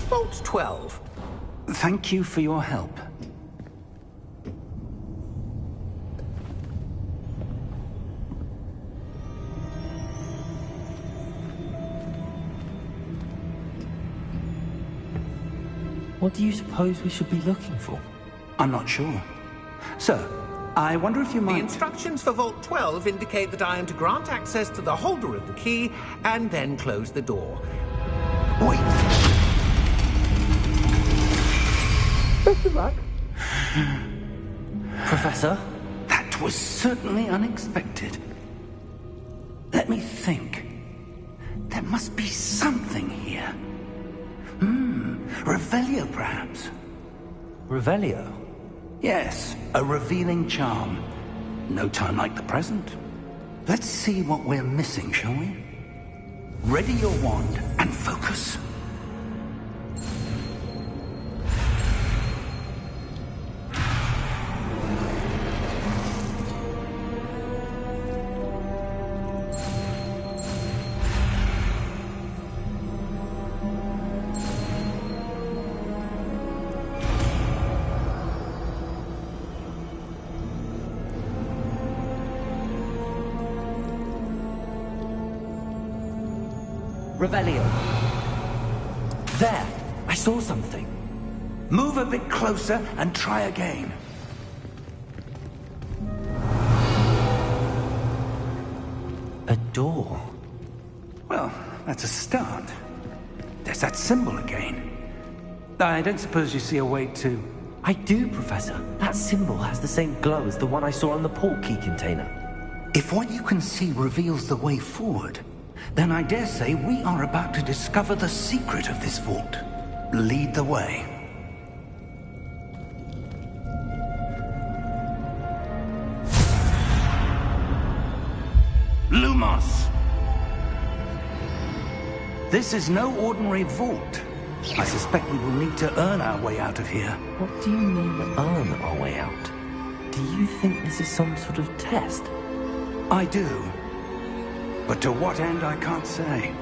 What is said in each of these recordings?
Vault 12. Thank you for your help. What do you suppose we should be looking for? I'm not sure. Sir, I wonder if you might... The instructions for Vault 12 indicate that I am to grant access to the holder of the key and then close the door. Wait! Best of luck. Professor? That was certainly unexpected. Let me think. There must be something here. Revelio, perhaps? Revelio? Yes, a revealing charm. No time like the present. Let's see what we're missing, shall we? Ready your wand and focus. Revelio. There! I saw something. Move a bit closer and try again. A door. Well, that's a start. There's that symbol again. I don't suppose you see a way to... I do, Professor. That symbol has the same glow as the one I saw on the port key container. If what you can see reveals the way forward, then I dare say we are about to discover the secret of this vault. Lead the way. Lumos! This is no ordinary vault. I suspect we will need to earn our way out of here. What do you mean, earn our way out? Do you think this is some sort of test? I do. But to what end, I can't say.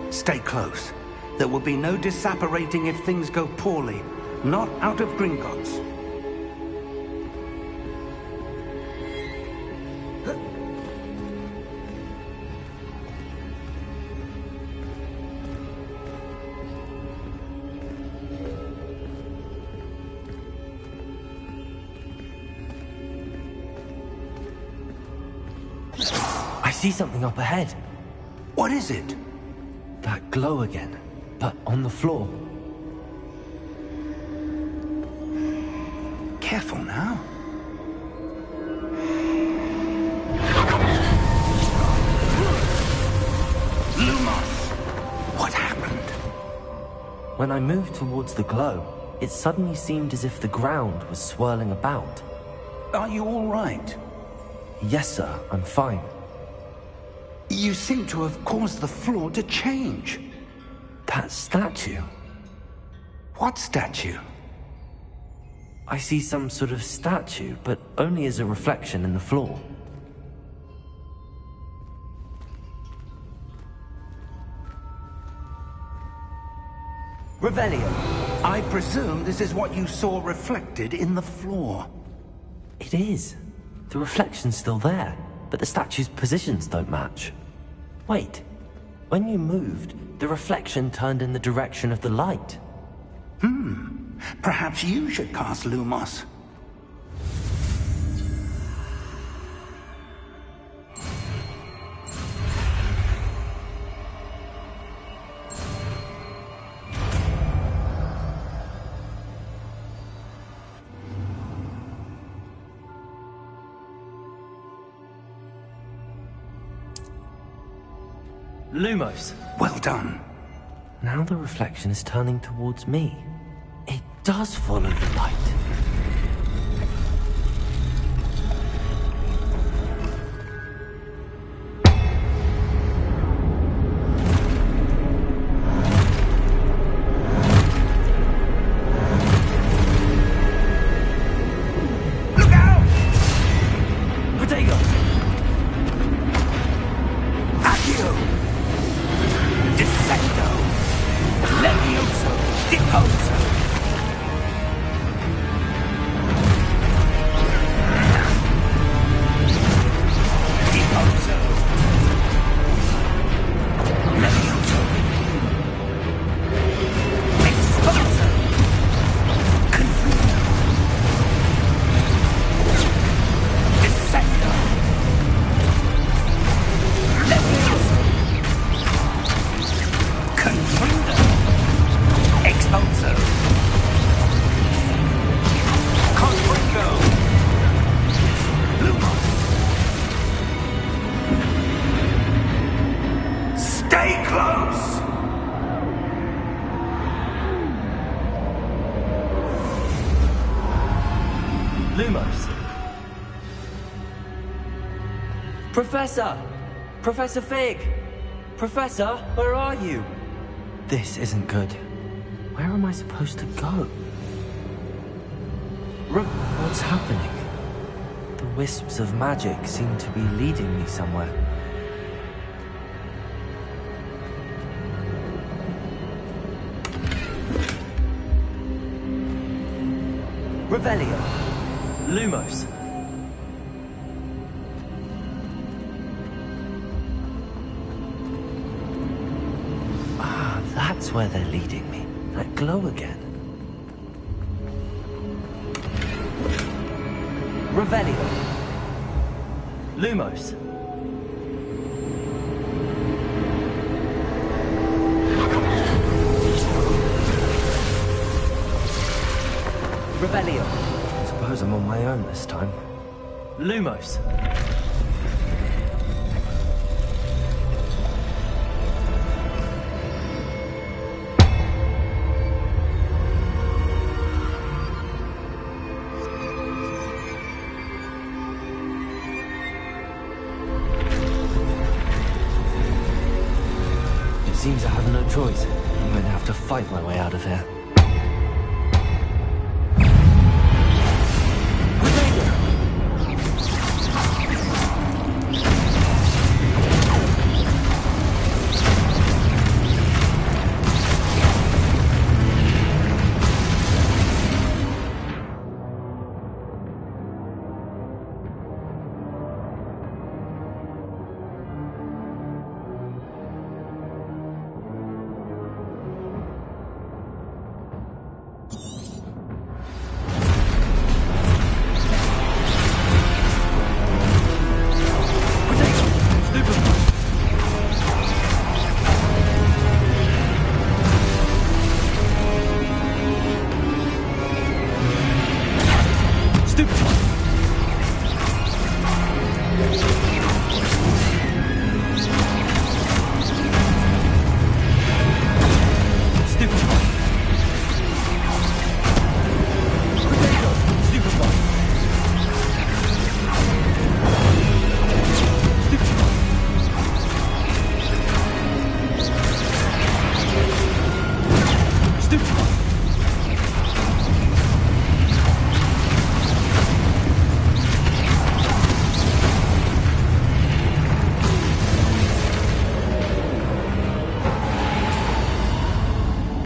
Stay close. There will be no disapparating if things go poorly. Not out of Gringotts. I see something up ahead. What is it? That glow again, but on the floor. Careful now. Lumos! What happened? When I moved towards the glow, it suddenly seemed as if the ground was swirling about. Are you all right? Yes, sir, I'm fine. You seem to have caused the floor to change. That statue. What statue? I see some sort of statue, but only as a reflection in the floor. Revelio. I presume this is what you saw reflected in the floor. It is. The reflection's still there, but the statue's positions don't match. Wait. When you moved, the reflection turned in the direction of the light. Perhaps you should cast Lumos. Lumos. Well done. Now the reflection is turning towards me. It does follow the light. Look out! Protego! Accio! Dissecto! Levioso! Deposer! Deposer! Levioso! Exposer! Confuser! Dissector! Levioso! Confunder! Exposer! Confringo! Lumos! Stay close! Lumos. Professor! Professor Fig! Professor, where are you? This isn't good. Where am I supposed to go? What's happening? The wisps of magic seem to be leading me somewhere. Revelio. Lumos. Ah, that's where they're leading me. That glow again. Revelio. Lumos. Revelio. I suppose I'm on my own this time. Lumos. It seems I have no choice. I'm going to have to fight my way out of here.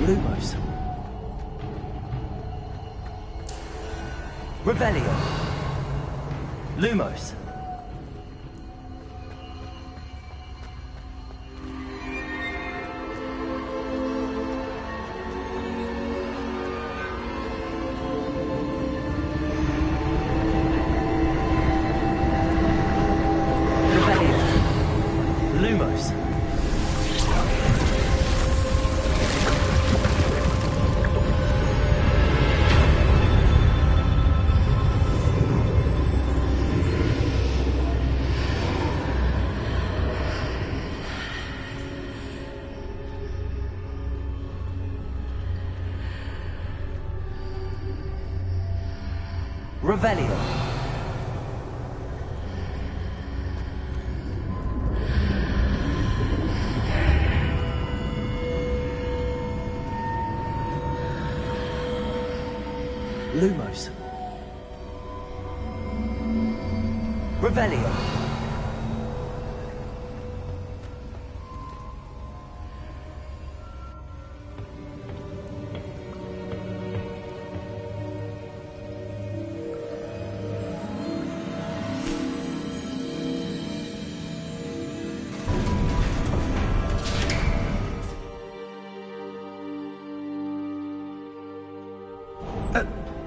Lumos. Revelio. Lumos. Revelio. Lumos. Revelio. Lumos. Revelio.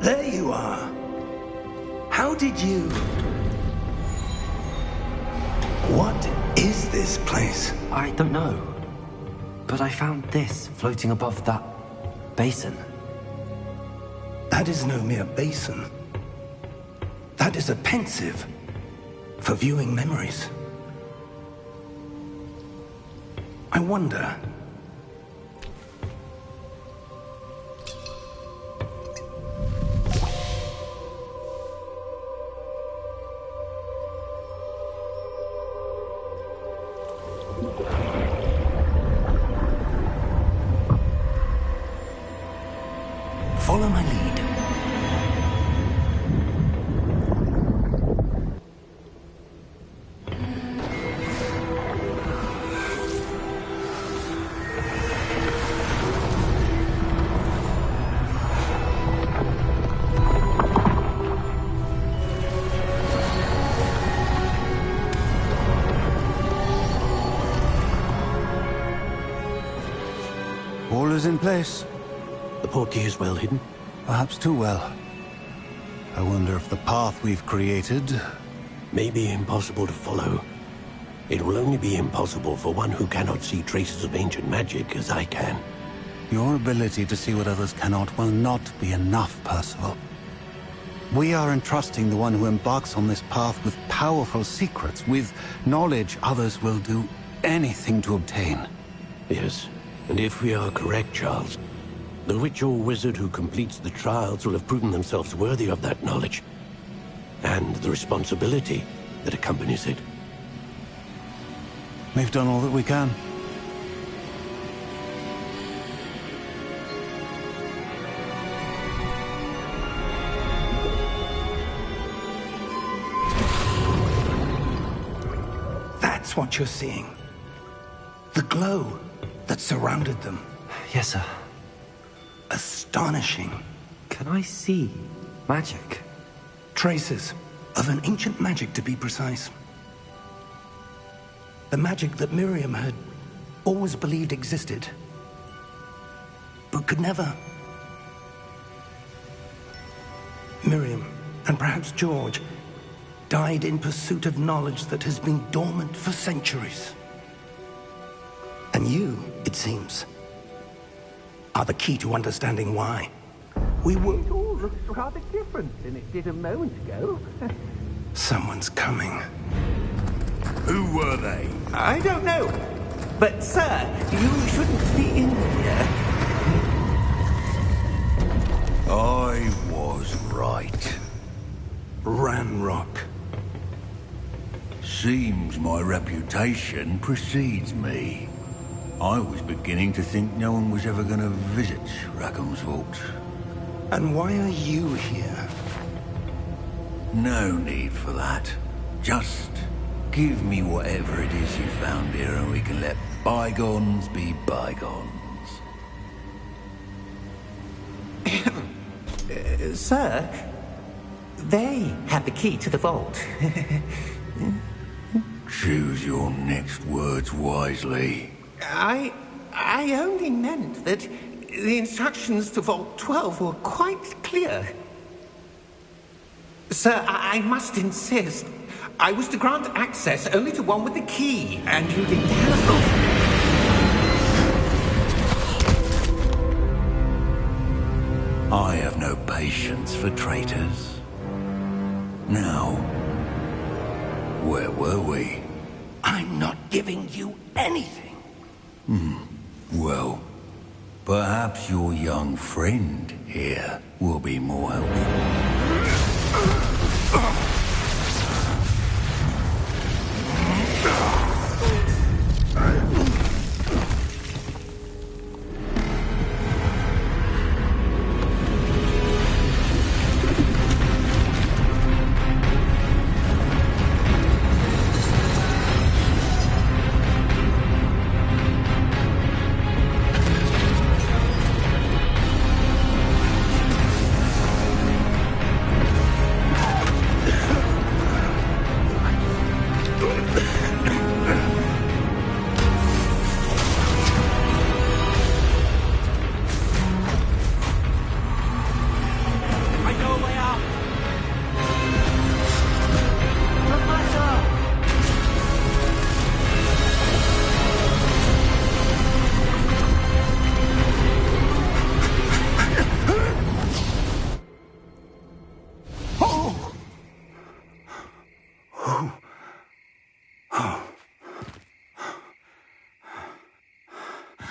There you are. How did you... What is this place? I don't know. But I found this floating above that basin. That is no mere basin. That is a pensive for viewing memories. I wonder... Follow my lead. All is in place. The portkey is well hidden. Perhaps too well. I wonder if the path we've created... May be impossible to follow. It will only be impossible for one who cannot see traces of ancient magic as I can. Your ability to see what others cannot will not be enough, Percival. We are entrusting the one who embarks on this path with powerful secrets, with knowledge others will do anything to obtain. Yes, and if we are correct, Charles, the witch or wizard who completes the trials will have proven themselves worthy of that knowledge, and the responsibility that accompanies it. We've done all that we can. That's what you're seeing. The glow that surrounded them. Yes, sir. Astonishing. Can I see magic? Traces of an ancient magic, to be precise. The magic that Miriam had always believed existed, but could never. Miriam, and perhaps George, died in pursuit of knowledge that has been dormant for centuries. And you, it seems, are the key to understanding why. We were... It all looks rather different than it did a moment ago. Someone's coming. Who were they? I don't know. But, sir, you shouldn't be in here. I was right. Ranrock. Seems my reputation precedes me. I was beginning to think no one was ever going to visit Rackham's vault. And why are you here? No need for that. Just give me whatever it is you found here and we can let bygones be bygones. Sir, they have the key to the vault. Choose your next words wisely. I only meant that the instructions to Vault 12 were quite clear. Sir, I must insist. I was to grant access only to one with the key, and you didn't have... I have no patience for traitors. Now, where were we? I'm not giving you anything. Well, perhaps your young friend here will be more helpful.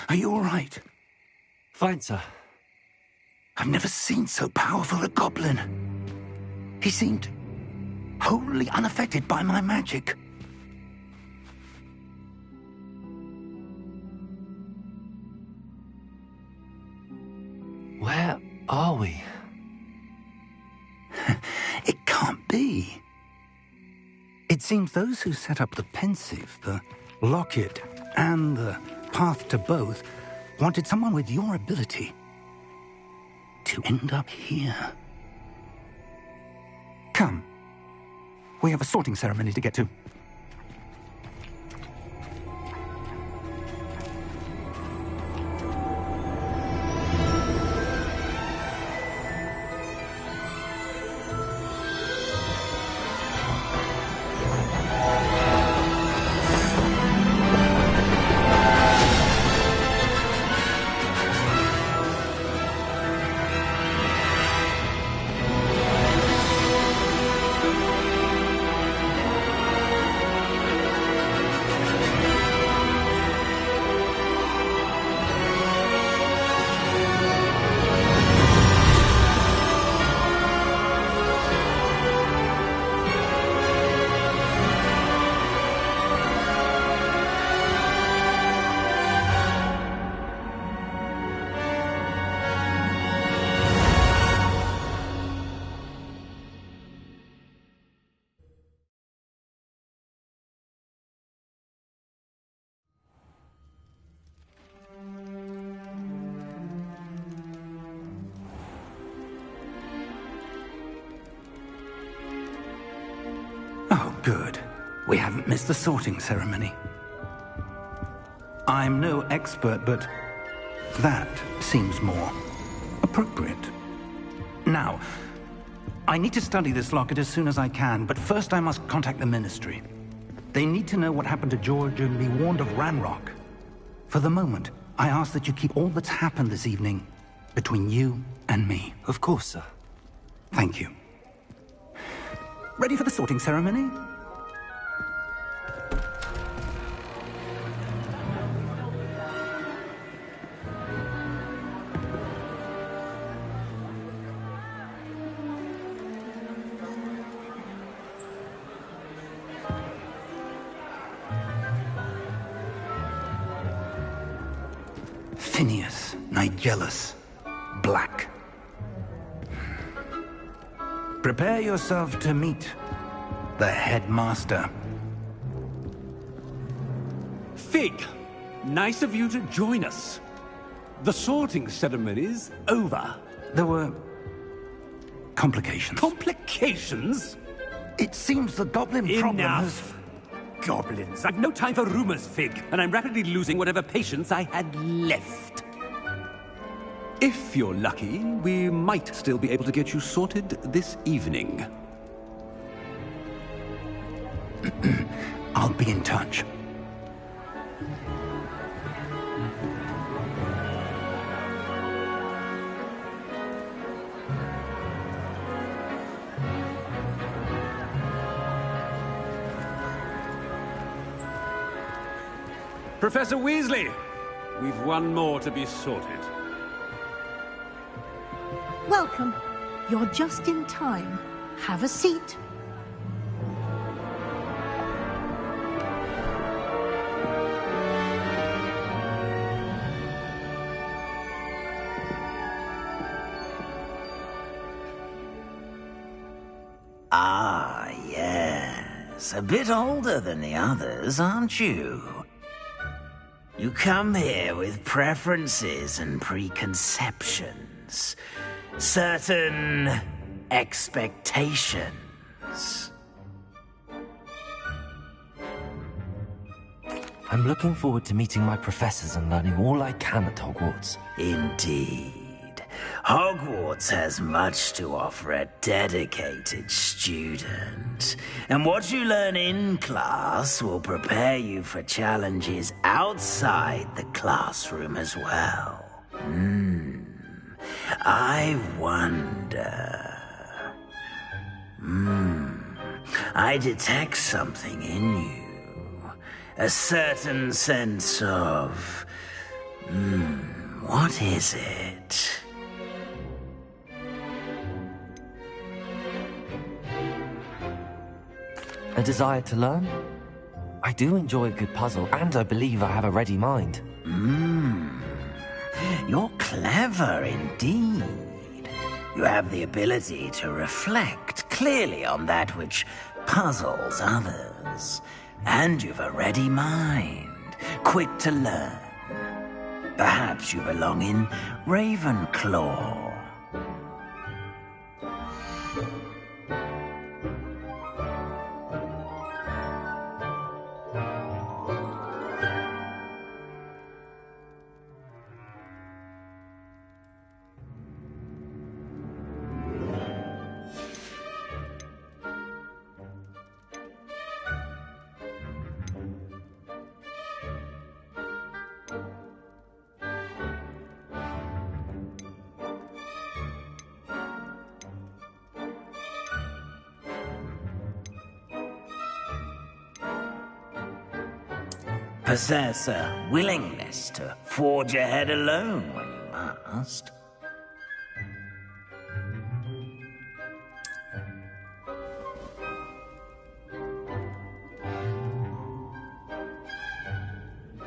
Are you all right? Fine, sir. I've never seen so powerful a goblin. He seemed wholly unaffected by my magic. Where are we? It can't be. It seems those who set up the pensive, the locket, and the path to both wanted someone with your ability to end up here. Come. We have a sorting ceremony to get to. Oh, good. We haven't missed the sorting ceremony. I'm no expert, but that seems more appropriate. Now, I need to study this locket as soon as I can, but first I must contact the Ministry. They need to know what happened to George and be warned of Ranrock. For the moment, I ask that you keep all that's happened this evening between you and me. Of course, sir. Thank you. Ready for the sorting ceremony? Phineas, Nigellus, Black. Prepare yourself to meet the headmaster. Fig, nice of you to join us. The sorting ceremony's over. There were complications. Complications? It seems the goblin problem has... Enough! Goblins. I've no time for rumors, Fig, and I'm rapidly losing whatever patience I had left. If you're lucky, we might still be able to get you sorted this evening. I'll be in touch. Professor Weasley, we've one more to be sorted. Welcome. You're just in time. Have a seat. Ah, yes. A bit older than the others, aren't you? You come here with preferences and preconceptions. Certain expectations. I'm looking forward to meeting my professors and learning all I can at Hogwarts. Indeed. Hogwarts has much to offer a dedicated student. And what you learn in class will prepare you for challenges outside the classroom as well. I wonder... I detect something in you. A certain sense of... What is it? A desire to learn? I do enjoy a good puzzle, and I believe I have a ready mind. You're clever indeed. You have the ability to reflect clearly on that which puzzles others. And you've a ready mind, quick to learn. Perhaps you belong in Ravenclaw. Possess a willingness to forge ahead alone when you must.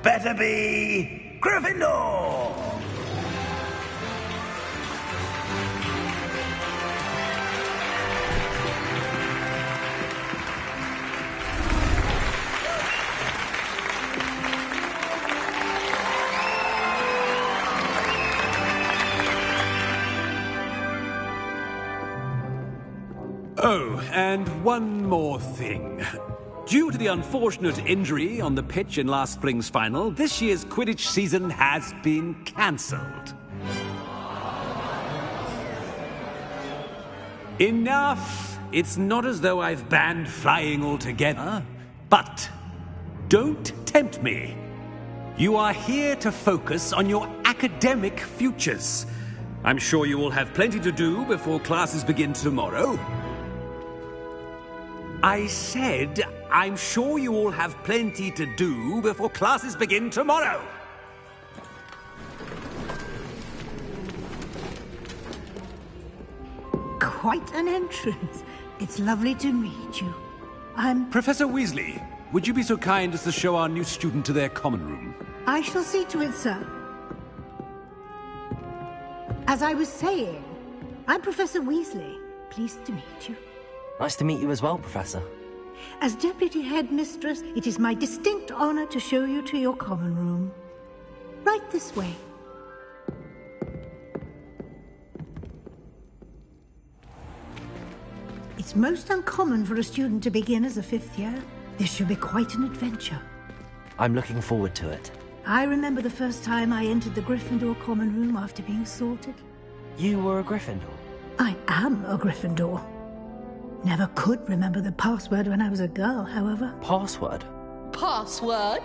Better be Gryffindor! Oh, and one more thing. Due to the unfortunate injury on the pitch in last spring's final, this year's Quidditch season has been cancelled. Enough! It's not as though I've banned flying altogether, but don't tempt me. You are here to focus on your academic futures. I'm sure you will have plenty to do before classes begin tomorrow. I said, I'm sure you all have plenty to do before classes begin tomorrow. Quite an entrance. It's lovely to meet you. I'm... Professor Weasley, would you be so kind as to show our new student to their common room? I shall see to it, sir. As I was saying, I'm Professor Weasley. Pleased to meet you. Nice to meet you as well, Professor. As Deputy Headmistress, it is my distinct honor to show you to your common room. Right this way. It's most uncommon for a student to begin as a fifth year. This should be quite an adventure. I'm looking forward to it. I remember the first time I entered the Gryffindor common room after being sorted. You were a Gryffindor? I am a Gryffindor. Never could remember the password when I was a girl, however. Password? Password?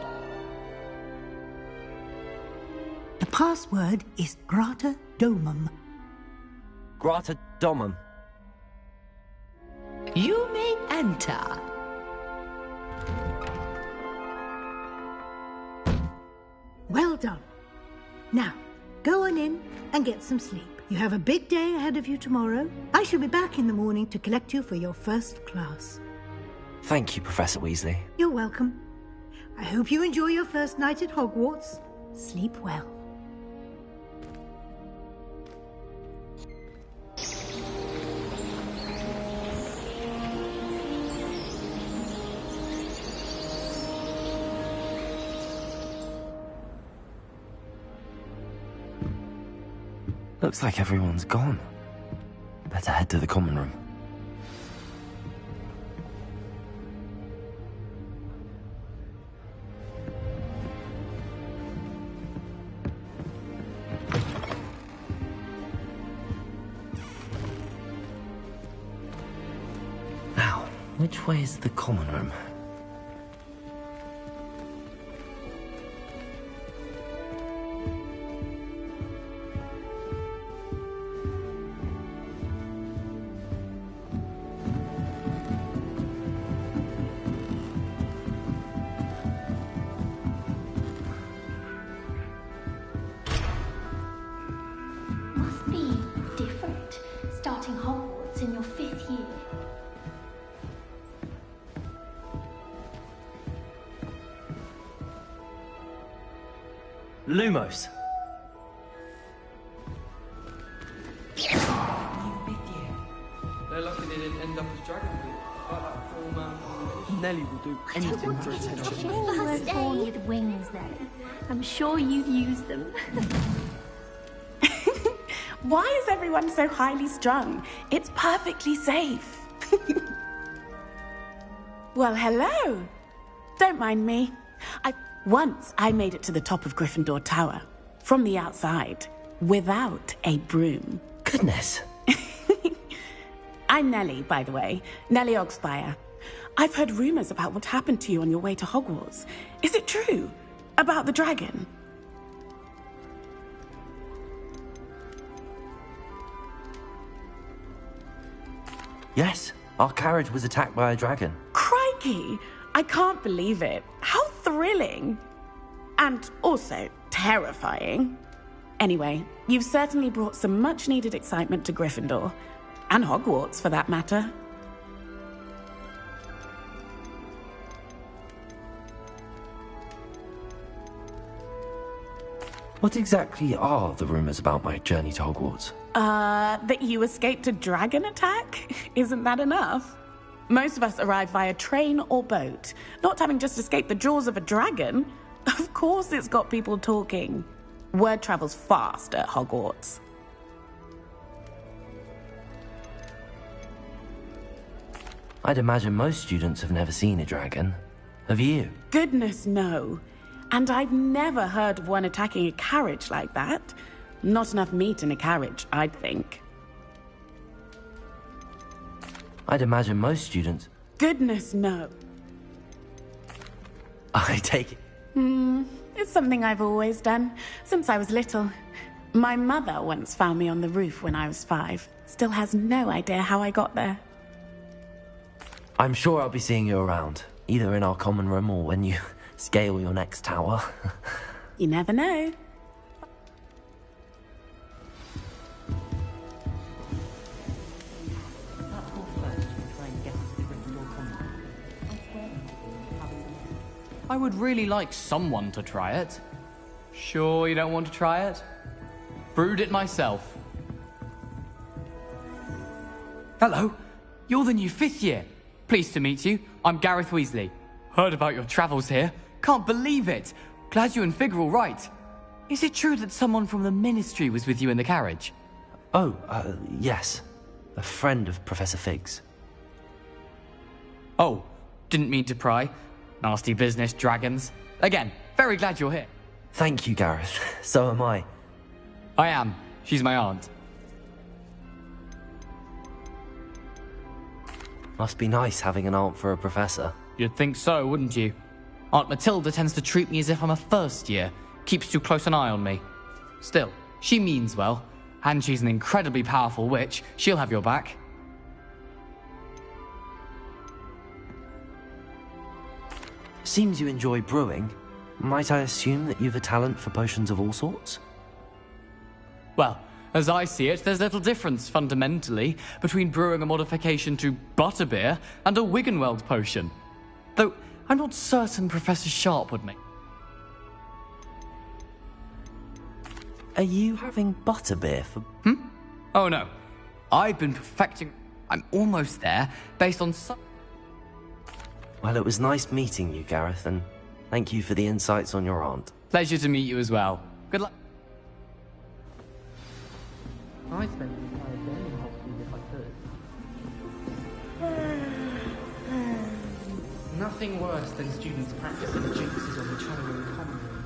The password is Grata Domum. Grata Domum. You may enter. Well done. Now, go on in and get some sleep. You have a big day ahead of you tomorrow. I shall be back in the morning to collect you for your first class. Thank you, Professor Weasley. You're welcome. I hope you enjoy your first night at Hogwarts. Sleep well. Looks like everyone's gone. Better head to the common room. Now, which way is the common room? in your 5th year. Lumos. They're lucky they didn't end up as dragon food. Like that poor man from the Nelly will do anything for attention. You weren't born with wings, though. I'm sure you've used them. Why is everyone so highly strung? It's perfectly safe. Well, hello. Don't mind me. Once I made it to the top of Gryffindor Tower, from the outside, without a broom. Goodness. I'm Nellie, by the way. Nellie Ogspire. I've heard rumors about what happened to you on your way to Hogwarts. Is it true? About the dragon? Yes, our carriage was attacked by a dragon. Crikey! I can't believe it. How thrilling! And also terrifying. Anyway, you've certainly brought some much-needed excitement to Gryffindor. And Hogwarts, for that matter. What exactly are the rumors about my journey to Hogwarts? That you escaped a dragon attack? Isn't that enough? Most of us arrive via train or boat, not having just escaped the jaws of a dragon. Of course it's got people talking. Word travels fast at Hogwarts. I'd imagine most students have never seen a dragon. Have you? Goodness, no. And I've never heard of one attacking a carriage like that. Not enough meat in a carriage, I'd think. I'd imagine most students... Goodness, no. I take it... It's something I've always done, since I was little. My mother once found me on the roof when I was 5. Still has no idea how I got there. I'm sure I'll be seeing you around, either in our common room or when you scale your next tower. You never know. I would really like someone to try it. Sure you don't want to try it? Brewed it myself. Hello, you're the new 5th year. Pleased to meet you. I'm Gareth Weasley. Heard about your travels here. Can't believe it. Glad you and Fig are all right. Is it true that someone from the Ministry was with you in the carriage? Oh, yes. A friend of Professor Fig's. Oh, didn't mean to pry. Nasty business, dragons. Again, very glad you're here. Thank you, Gareth. So am I. I am. She's my aunt. Must be nice having an aunt for a professor. You'd think so, wouldn't you? Aunt Matilda tends to treat me as if I'm a first year. Keeps too close an eye on me. Still, she means well. And she's an incredibly powerful witch. She'll have your back. Seems you enjoy brewing. Might I assume that you've a talent for potions of all sorts? Well, as I see it, there's little difference, fundamentally, between brewing a modification to butterbeer and a Wiggenweld potion. Though, I'm not certain Professor Sharp would make... Are you having butterbeer for... Oh no. I've been perfecting... I'm almost there, based on some... Well, it was nice meeting you, Gareth, and thank you for the insights on your aunt. Pleasure to meet you as well. Good luck. I'd spend the entire day in Hogwarts if I could. Nothing worse than students practicing jinxes on the channeling common room.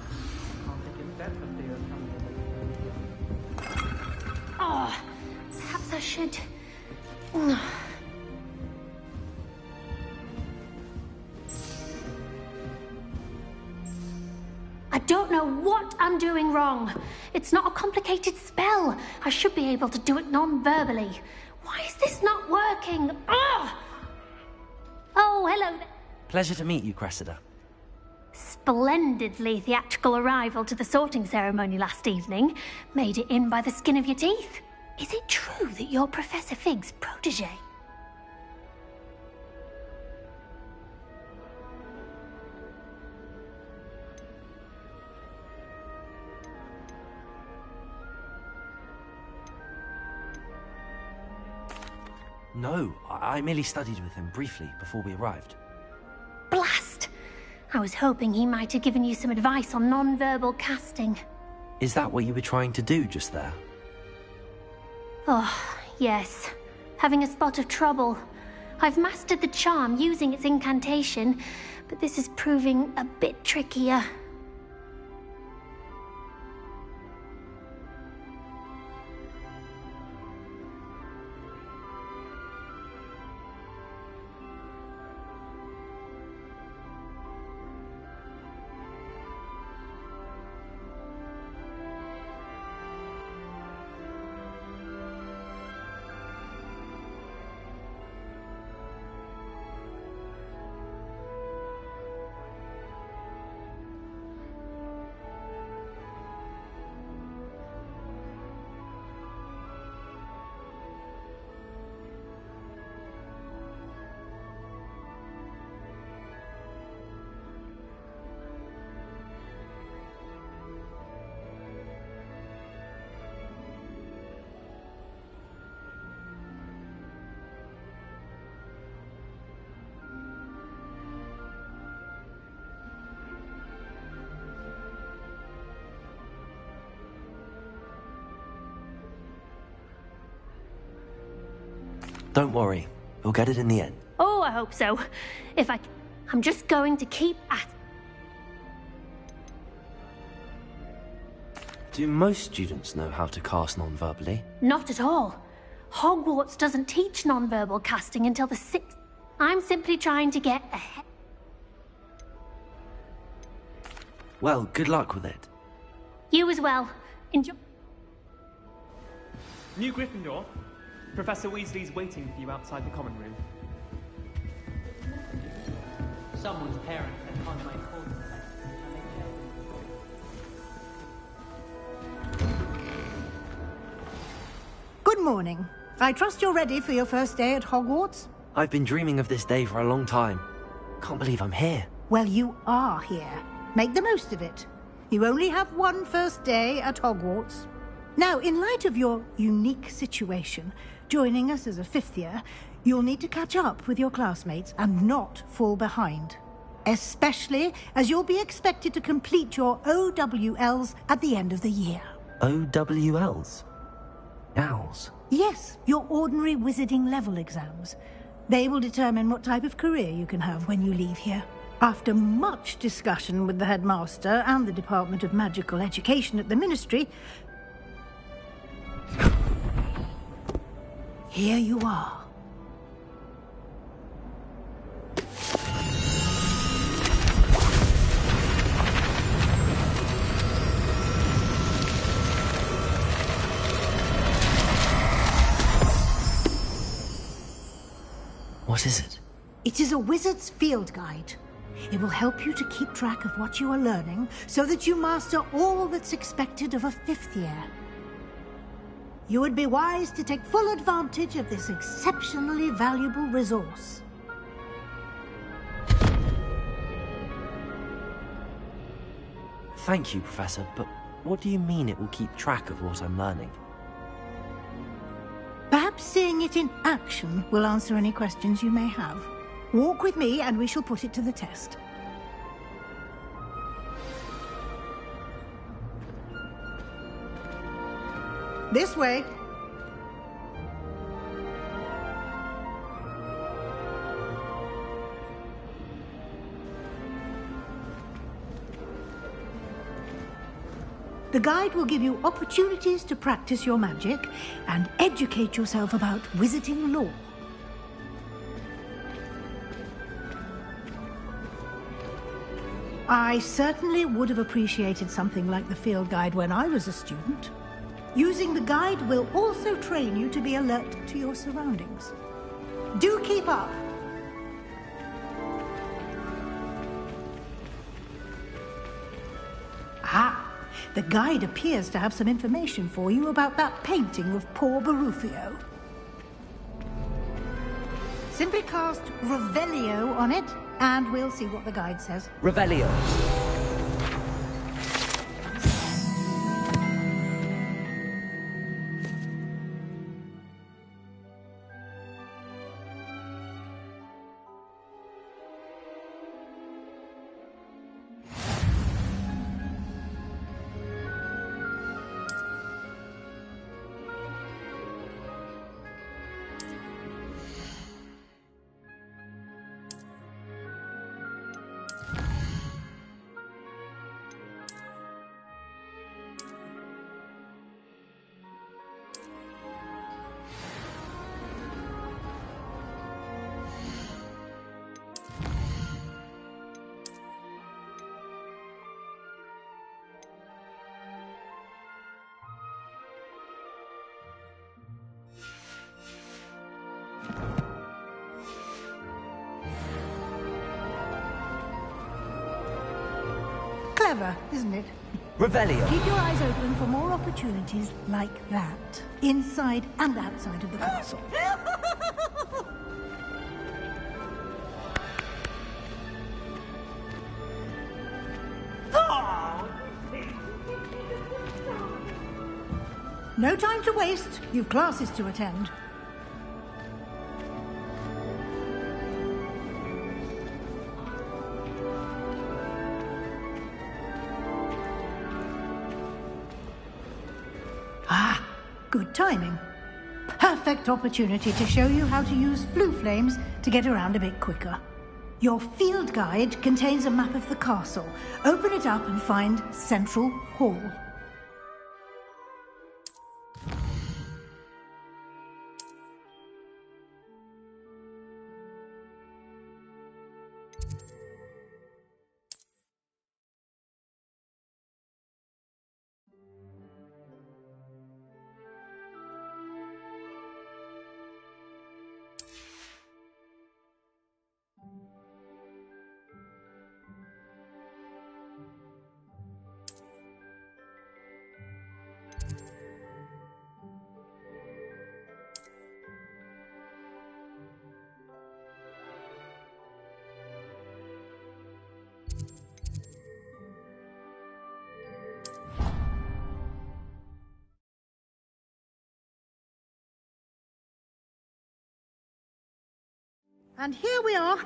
Can't take a step for fear of coming. Oh, perhaps I should... I don't know what I'm doing wrong. It's not a complicated spell. I should be able to do it non-verbally. Why is this not working? Ugh! Oh, hello there. Pleasure to meet you, Cressida. Splendidly theatrical arrival to the sorting ceremony last evening. Made it in by the skin of your teeth. Is it true that you're Professor Fig's protege? No, I merely studied with him briefly before we arrived. Blast! I was hoping he might have given you some advice on non-verbal casting. Is that what you were trying to do just there? Oh, yes. Having a spot of trouble. I've mastered the charm using its incantation, but this is proving a bit trickier. Don't worry, we'll get it in the end. Oh, I hope so. I'm just going to keep at... Do most students know how to cast non-verbally? Not at all. Hogwarts doesn't teach non-verbal casting until the 6th. I'm simply trying to get ahead. Well, good luck with it. You as well. Enjoy. New Gryffindor. Professor Weasley's waiting for you outside the common room. Someone's parent had on my call Good morning. I trust you're ready for your first day at Hogwarts? I've been dreaming of this day for a long time. Can't believe I'm here. Well, you are here. Make the most of it. You only have one first day at Hogwarts. Now, in light of your unique situation, joining us as a 5th year, you'll need to catch up with your classmates and not fall behind. Especially as you'll be expected to complete your OWLs at the end of the year. OWLs? Owls? Yes, your ordinary wizarding level exams. They will determine what type of career you can have when you leave here. After much discussion with the headmaster and the Department of Magical Education at the Ministry, here you are. What is it? It is a wizard's field guide. It will help you to keep track of what you are learning so that you master all that's expected of a 5th year. You would be wise to take full advantage of this exceptionally valuable resource. Thank you, Professor, but what do you mean it will keep track of what I'm learning? Perhaps seeing it in action will answer any questions you may have. Walk with me and we shall put it to the test. This way. The guide will give you opportunities to practice your magic and educate yourself about wizarding lore. I certainly would have appreciated something like the field guide when I was a student. Using the guide will also train you to be alert to your surroundings. Do keep up! Ah, The guide appears to have some information for you about that painting of poor Barufio. Simply cast Revelio on it, and we'll see what the guide says. Revelio. Clever, isn't it? Revelio. Keep your eyes open for more opportunities like that, inside and outside of the castle. No time to waste. You've classes to attend. Ah, good timing. Perfect opportunity to show you how to use flue flames to get around a bit quicker. Your field guide contains a map of the castle. Open it up and find Central Hall. And here we are.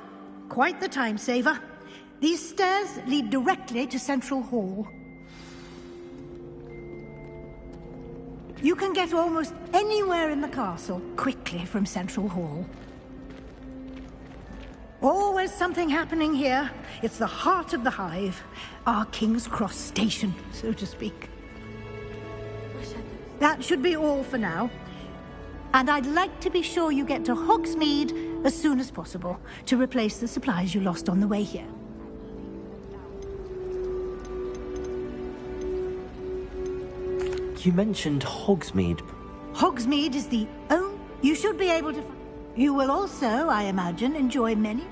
Quite the time saver. These stairs lead directly to Central Hall. You can get almost anywhere in the castle quickly from Central Hall. Always something happening here. It's the heart of the hive. Our King's Cross station, so to speak. That should be all for now. And I'd like to be sure you get to Hogsmeade as soon as possible to replace the supplies you lost on the way here. You mentioned Hogsmeade. Hogsmeade is the only... You should be able to... You will also, I imagine, enjoy many...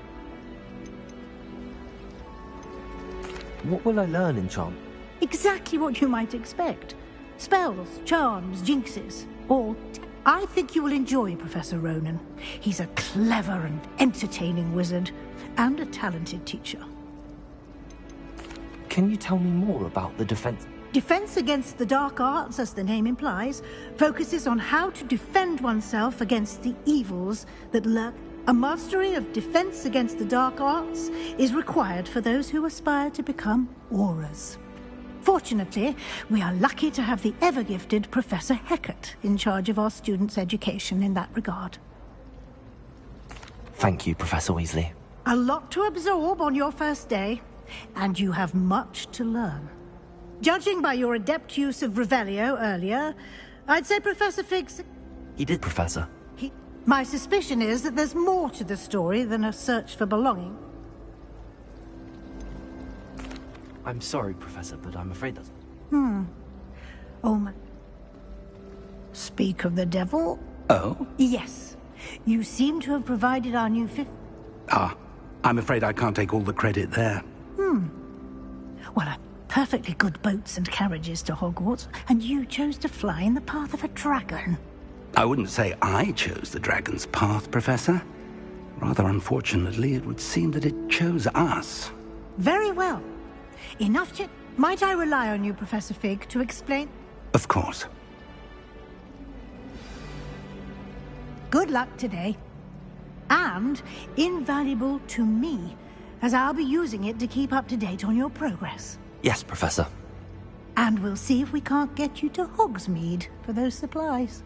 What will I learn in Charm? Exactly what you might expect. Spells, charms, jinxes, all... I think you will enjoy Professor Ronan. He's a clever and entertaining wizard, and a talented teacher. Can you tell me more about the defense? Defense against the dark arts, as the name implies, focuses on how to defend oneself against the evils that lurk. A mastery of defense against the dark arts is required for those who aspire to become auras. Fortunately, we are lucky to have the ever-gifted Professor Hecat in charge of our students' education in that regard. Thank you, Professor Weasley. A lot to absorb on your first day, and you have much to learn. Judging by your adept use of Revelio earlier, I'd say Professor Fig's... He did, Professor. My suspicion is that there's more to the story than a search for belonging. I'm sorry, Professor, but I'm afraid that's... Oh my... Speak of the devil? Oh? Yes. You seem to have provided our new fifth... Ah, I'm afraid I can't take all the credit there. Well, a perfectly good boats and carriages to Hogwarts, and you chose to fly in the path of a dragon. I wouldn't say I chose the dragon's path, Professor. Rather unfortunately, it would seem that it chose us. Very well. Enough to... Might I rely on you, Professor Fig, to explain? Of course. Good luck today. And invaluable to me, as I'll be using it to keep up to date on your progress. Yes, Professor. And we'll see if we can't get you to Hogsmeade for those supplies.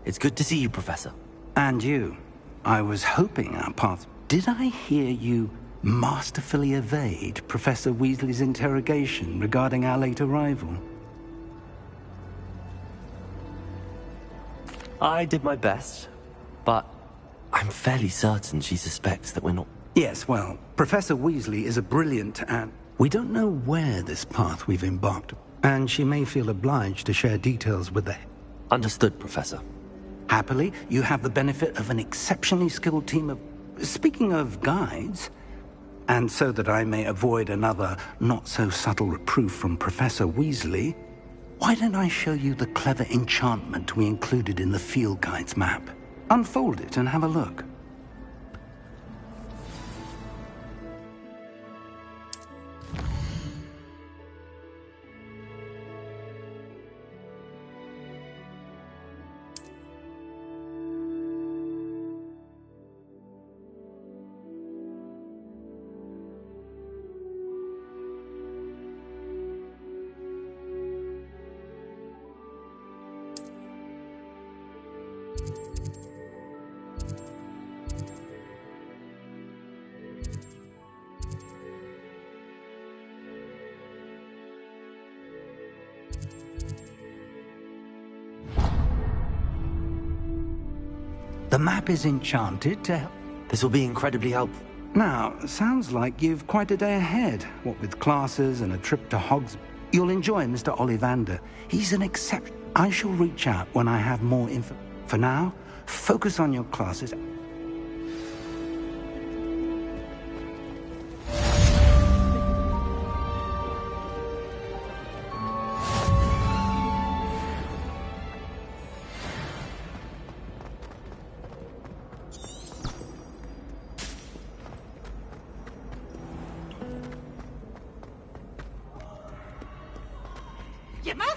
It's good to see you, Professor. And you. I was hoping our paths... Did I hear you masterfully evade Professor Weasley's interrogation regarding our late arrival? I did my best, but I'm fairly certain she suspects that we're not... Yes, well, Professor Weasley is a brilliant and... We don't know where this path we've embarked, and she may feel obliged to share details with the... Understood, Professor. Happily, you have the benefit of an exceptionally skilled team of... Speaking of guides, and so that I may avoid another not-so-subtle reproof from Professor Weasley, why don't I show you the clever enchantment we included in the field guide's map? Unfold it and have a look. The map is enchanted to help. This will be incredibly helpful. Now, sounds like you've quite a day ahead. What with classes and a trip to Hogs... You'll enjoy Mr. Ollivander. He's an exception. I shall reach out when I have more info. For now, focus on your classes. You must